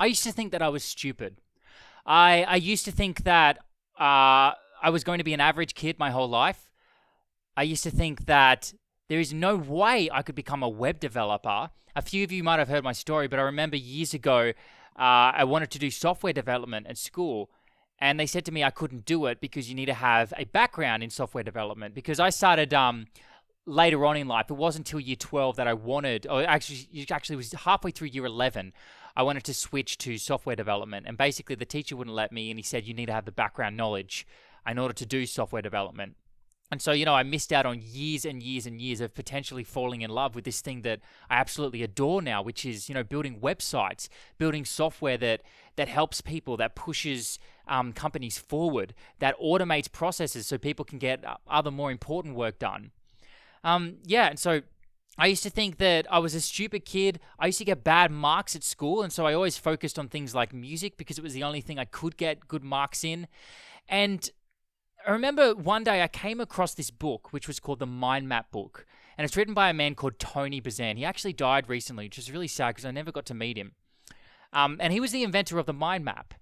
I used to think that I was stupid. I used to think that I was going to be an average kid my whole life. I used to think that there is no way I could become a web developer. A few of you might have heard my story, but I remember years ago, I wanted to do software development at school. And they said to me I couldn't do it because you need to have a background in software development. Because I started later on in life. It wasn't until year 12 that I wanted, or actually, it actually was halfway through year 11, I wanted to switch to software development. And basically, the teacher wouldn't let me, and he said, you need to have the background knowledge in order to do software development. And so, I missed out on years and years and years of potentially falling in love with this thing that I absolutely adore now, which is, building websites, building software that helps people, that pushes companies forward, that automates processes so people can get other more important work done. And so I used to think that I was a stupid kid. I used to get bad marks at school, and so I always focused on things like music because it was the only thing I could get good marks in. And I remember one day I came across this book, which was called the Mind Map book, and it's written by a man called Tony Buzan. He actually died recently, which is really sad because I never got to meet him. And he was the inventor of the mind map.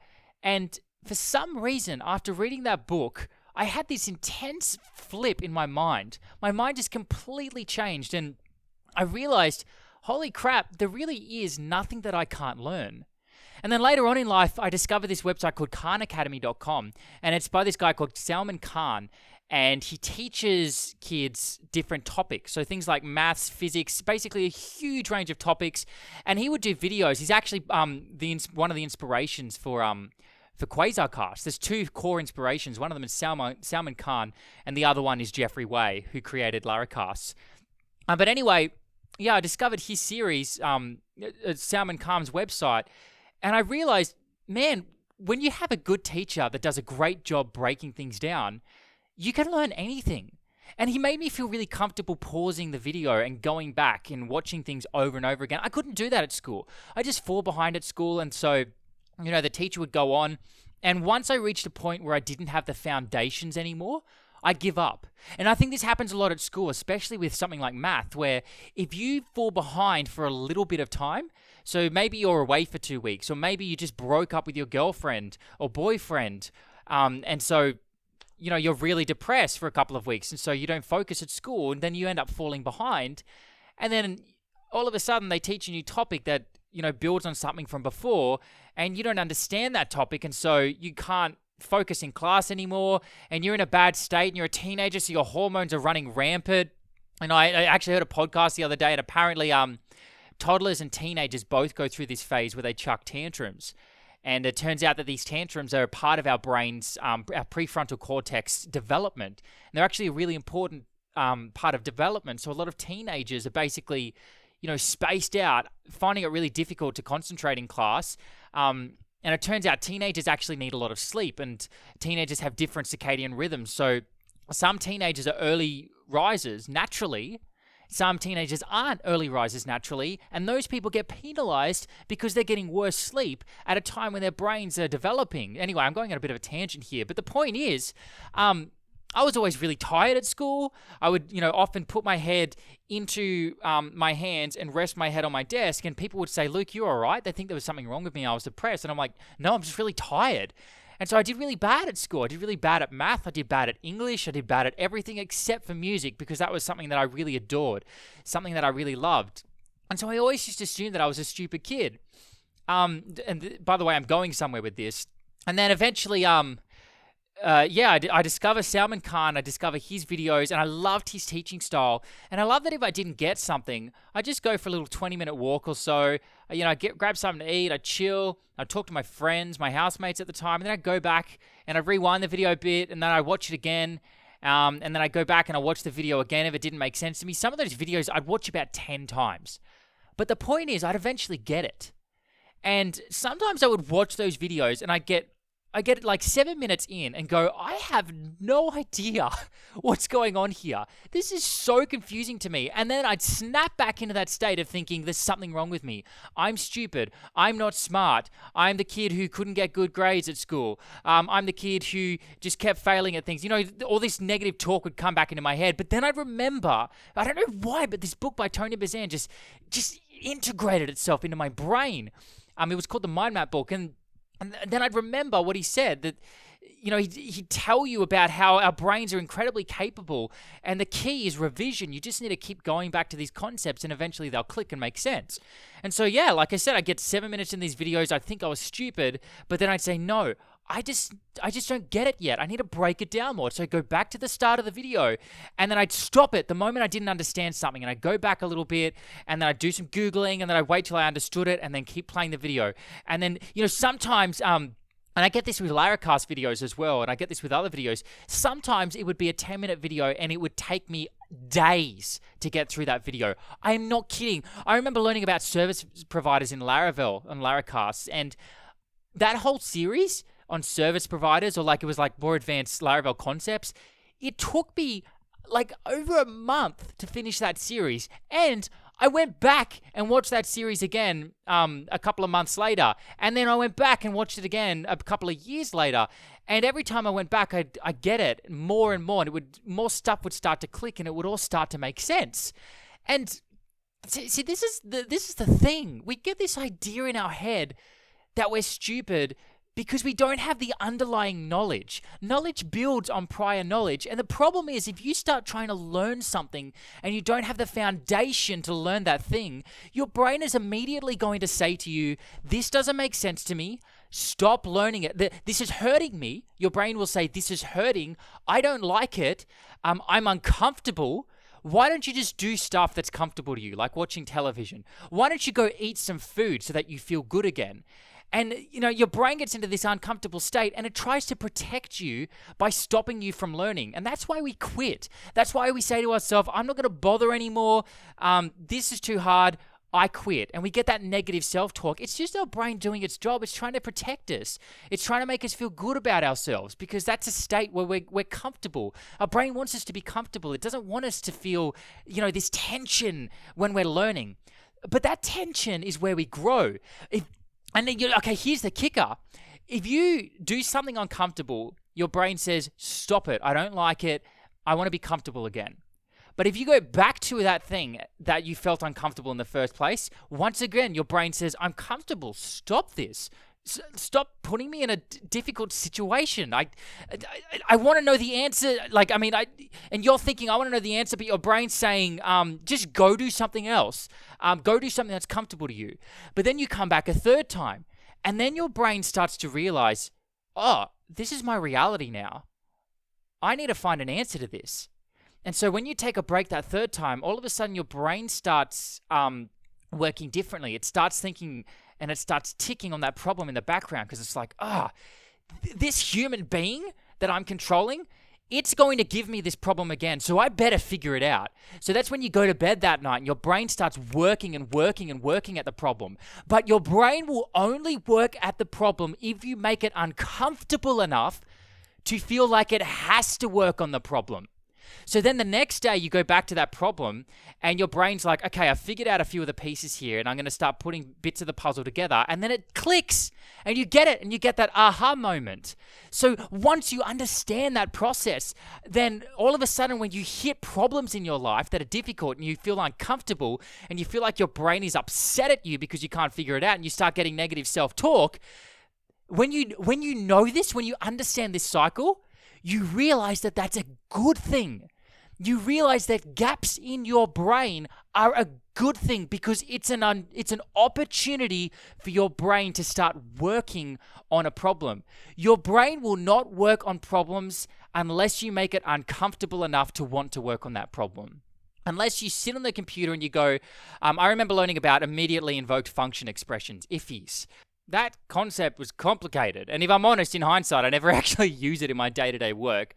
And for some reason, after reading that book, I had this intense flip in my mind. My mind just completely changed, and I realized, holy crap, there really is nothing that I can't learn. And then later on in life, I discovered this website called KhanAcademy.com, and it's by this guy called Salman Khan, and he teaches kids different topics. So things like maths, physics, basically a huge range of topics. And he would do videos. He's actually one of the inspirations for Quasarcast. There's two core inspirations. One of them is Salman Khan, and the other one is Jeffrey Way, who created Laracast. But anyway, I discovered his series, Salman Khan's website, and I realized, man, when you have a good teacher that does a great job breaking things down, you can learn anything. And he made me feel really comfortable pausing the video and going back and watching things over and over again. I couldn't do that at school. I just fall behind at school, and so, the teacher would go on. And once I reached a point where I didn't have the foundations anymore, I'd give up. And I think this happens a lot at school, especially with something like math, where if you fall behind for a little bit of time, so maybe you're away for 2 weeks, or maybe you just broke up with your girlfriend or boyfriend, and so, you're really depressed for a couple of weeks, and so you don't focus at school, and then you end up falling behind, and then all of a sudden they teach a new topic that, builds on something from before, and you don't understand that topic, and so you can't focus in class anymore, and you're in a bad state, and you're a teenager, so your hormones are running rampant. And I actually heard a podcast the other day, and apparently toddlers and teenagers both go through this phase where they chuck tantrums. And it turns out that these tantrums are a part of our brain's, our prefrontal cortex development. And they're actually a really important part of development. So a lot of teenagers are basically, spaced out, finding it really difficult to concentrate in class. And it turns out teenagers actually need a lot of sleep, and teenagers have different circadian rhythms. So some teenagers are early risers naturally. Some teenagers aren't early risers naturally, and those people get penalized because they're getting worse sleep at a time when their brains are developing. Anyway, I'm going on a bit of a tangent here, but the point is, I was always really tired at school. I would, often put my head into my hands and rest my head on my desk, and people would say, Luke, you all right? They think there was something wrong with me. I was depressed. And I'm like, no, I'm just really tired. And so I did really bad at school. I did really bad at math. I did bad at English. I did bad at everything except for music, because that was something that I really adored, something that I really loved. And so I always used to assume that I was a stupid kid. By the way, I'm going somewhere with this. And then eventually, I discover Salman Khan, I discover his videos, and I loved his teaching style. And I love that if I didn't get something, I just go for a little 20-minute walk or so. I grab something to eat, I chill, I talk to my friends, my housemates at the time, and then I go back and I rewind the video a bit, and then I watch it again, and then I go back and I watch the video again if it didn't make sense to me. Some of those videos I'd watch about 10 times. But the point is, I'd eventually get it. And sometimes I would watch those videos and I get like 7 minutes in and go, I have no idea what's going on here. This is so confusing to me. And then I'd snap back into that state of thinking there's something wrong with me. I'm stupid. I'm not smart. I'm the kid who couldn't get good grades at school. I'm the kid who just kept failing at things. All this negative talk would come back into my head. But then I'd remember, I don't know why, but this book by Tony Buzan just integrated itself into my brain. It was called the Mind Map book, and then I'd remember what he said, that he'd tell you about how our brains are incredibly capable, and the key is revision. You just need to keep going back to these concepts, and eventually they'll click and make sense. And so, yeah, like I said, I get 7 minutes in these videos. I think I was stupid, but then I'd say, no, I just don't get it yet. I need to break it down more. So I'd go back to the start of the video, and then I'd stop it the moment I didn't understand something, and I'd go back a little bit, and then I'd do some Googling, and then I'd wait till I understood it, and then keep playing the video. And then, sometimes, and I get this with Laracast videos as well, and I get this with other videos. Sometimes it would be a 10-minute video, and it would take me days to get through that video. I am not kidding. I remember learning about service providers in Laravel and Laracast, and that whole series on service providers, or it was more advanced Laravel concepts, it took me over a month to finish that series. And I went back and watched that series again a couple of months later. And then I went back and watched it again a couple of years later. And every time I went back, I get it more and more. And more stuff would start to click, and it would all start to make sense. And see, this is the thing. We get this idea in our head that we're stupid because we don't have the underlying knowledge. Knowledge builds on prior knowledge. And the problem is, if you start trying to learn something and you don't have the foundation to learn that thing, your brain is immediately going to say to you, this doesn't make sense to me. Stop learning it. This is hurting me. Your brain will say, this is hurting. I don't like it. I'm uncomfortable. Why don't you just do stuff that's comfortable to you, like watching television? Why don't you go eat some food so that you feel good again? And, your brain gets into this uncomfortable state, and it tries to protect you by stopping you from learning. And that's why we quit. That's why we say to ourselves, I'm not going to bother anymore. This is too hard. I quit. And we get that negative self-talk. It's just our brain doing its job. It's trying to protect us. It's trying to make us feel good about ourselves, because that's a state where we're comfortable. Our brain wants us to be comfortable. It doesn't want us to feel, this tension when we're learning. But that tension is where we grow. And then okay, here's the kicker. If you do something uncomfortable, your brain says, stop it. I don't like it. I want to be comfortable again. But if you go back to that thing that you felt uncomfortable in the first place, once again, your brain says, I'm comfortable. Stop this. Stop putting me in a difficult situation. I want to know the answer. And you're thinking, I want to know the answer, but your brain's saying, just go do something else. Go do something that's comfortable to you. But then you come back a third time, and then your brain starts to realize, oh, this is my reality now. I need to find an answer to this. And so when you take a break that third time, all of a sudden your brain starts working differently. It starts thinking, and it starts ticking on that problem in the background, because it's like, this human being that I'm controlling, it's going to give me this problem again, so I better figure it out. So that's when you go to bed that night and your brain starts working and working and working at the problem. But your brain will only work at the problem if you make it uncomfortable enough to feel like it has to work on the problem. So then the next day you go back to that problem, and your brain's like, okay, I figured out a few of the pieces here, and I'm going to start putting bits of the puzzle together. And then it clicks, and you get it, and you get that aha moment. So once you understand that process, then all of a sudden when you hit problems in your life that are difficult and you feel uncomfortable and you feel like your brain is upset at you because you can't figure it out, and you start getting negative self-talk, when you know this, when you understand this cycle, you realize that that's a good thing. You realize that gaps in your brain are a good thing, because it's an opportunity for your brain to start working on a problem. Your brain will not work on problems unless you make it uncomfortable enough to want to work on that problem. Unless you sit on the computer and you go, I remember learning about immediately invoked function expressions, IFEs. That concept was complicated, and if I'm honest, in hindsight, I never actually use it in my day-to-day work,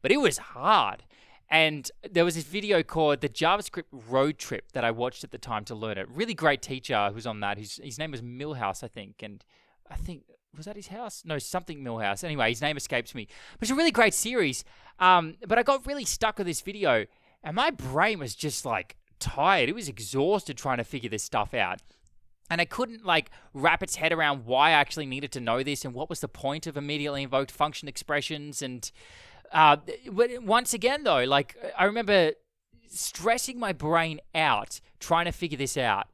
but it was hard. And there was this video called The JavaScript Road Trip that I watched at the time to learn it. Really great teacher who's on that. His name was Milhouse, I think, and I think, was that his house? No, something Milhouse. Anyway, his name escapes me. But it's a really great series, but I got really stuck with this video, and my brain was just tired. It was exhausted trying to figure this stuff out. And I couldn't wrap its head around why I actually needed to know this and what was the point of immediately invoked function expressions. And once again, though, I remember stressing my brain out trying to figure this out.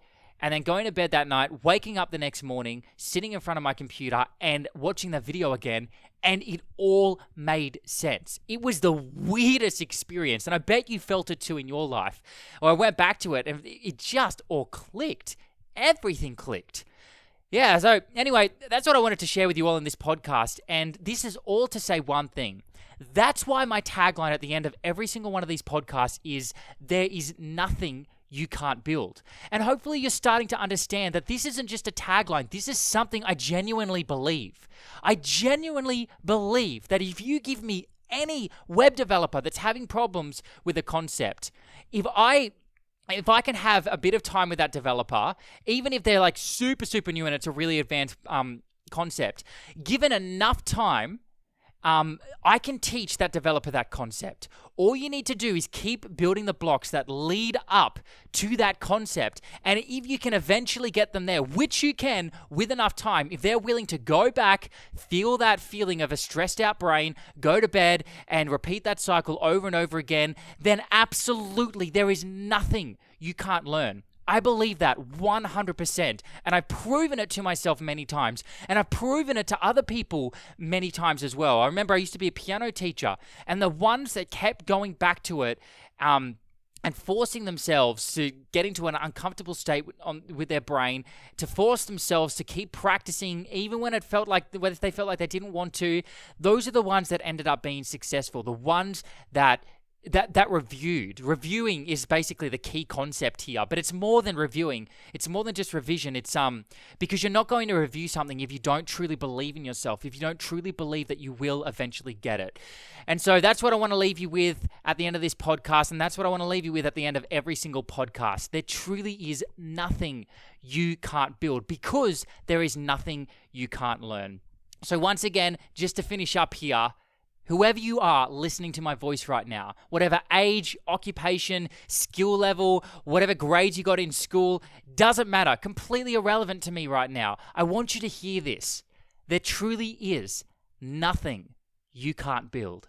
and then going to bed that night, waking up the next morning, sitting in front of my computer and watching that video again, and it all made sense. It was the weirdest experience, and I bet you felt it too in your life. Or I went back to it, and it just all clicked. Everything clicked. Yeah, so anyway, that's what I wanted to share with you all in this podcast, and this is all to say one thing. That's why my tagline at the end of every single one of these podcasts is, there is nothing you can't build. And hopefully you're starting to understand that this isn't just a tagline. This is something I genuinely believe. I genuinely believe that if you give me any web developer that's having problems with a concept, if I can have a bit of time with that developer, even if they're like super, super new and it's a really advanced concept, given enough time, I can teach that developer that concept. All you need to do is keep building the blocks that lead up to that concept. And if you can eventually get them there, which you can with enough time, if they're willing to go back, feel that feeling of a stressed out brain, go to bed and repeat that cycle over and over again, then absolutely there is nothing you can't learn. I believe that 100%, and I've proven it to myself many times, and I've proven it to other people many times as well. I remember I used to be a piano teacher, and the ones that kept going back to it and forcing themselves to get into an uncomfortable state with their brain, to force themselves to keep practicing even when they felt like they didn't want to, those are the ones that ended up being successful, the ones that reviewed. Reviewing is basically the key concept here, but it's more than reviewing. It's more than just revision. It's because you're not going to review something if you don't truly believe in yourself, if you don't truly believe that you will eventually get it. And so that's what I want to leave you with at the end of this podcast, and that's what I want to leave you with at the end of every single podcast. There truly is nothing you can't build, because there is nothing you can't learn. So once again, just to finish up here, whoever you are listening to my voice right now, whatever age, occupation, skill level, whatever grades you got in school, doesn't matter. Completely irrelevant to me right now. I want you to hear this. There truly is nothing you can't build.